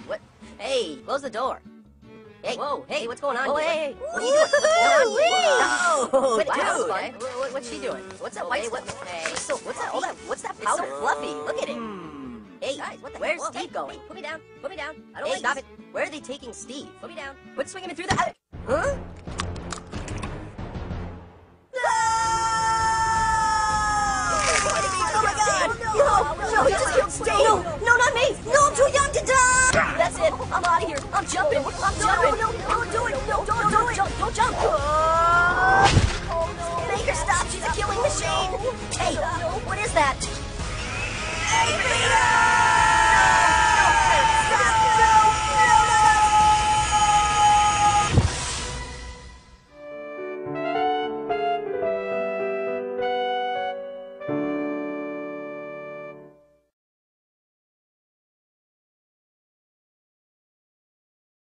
What? Hey, close the door. Hey, whoa, hey, what's going on? Oh, here? hey, What are you doing? Whoa! What, Wow, dude? what's she doing? What's that Oh, white hey, stuff? hey. It's so, what's that? All that? What's that It's powder? so fluffy. Look at it. Hey, Guys, what the where's hell? Steve Hey, going? hey, put me down. Put me down. I don't Hey, like stop this. it. Where are they taking Steve? Put me down. Quit swinging me through the attic. Huh? Oh my God! No, he just killed Steve. No, not me. No, I'm too young to die. That's it. I'm out of here. I'm jumping. I'm jumping.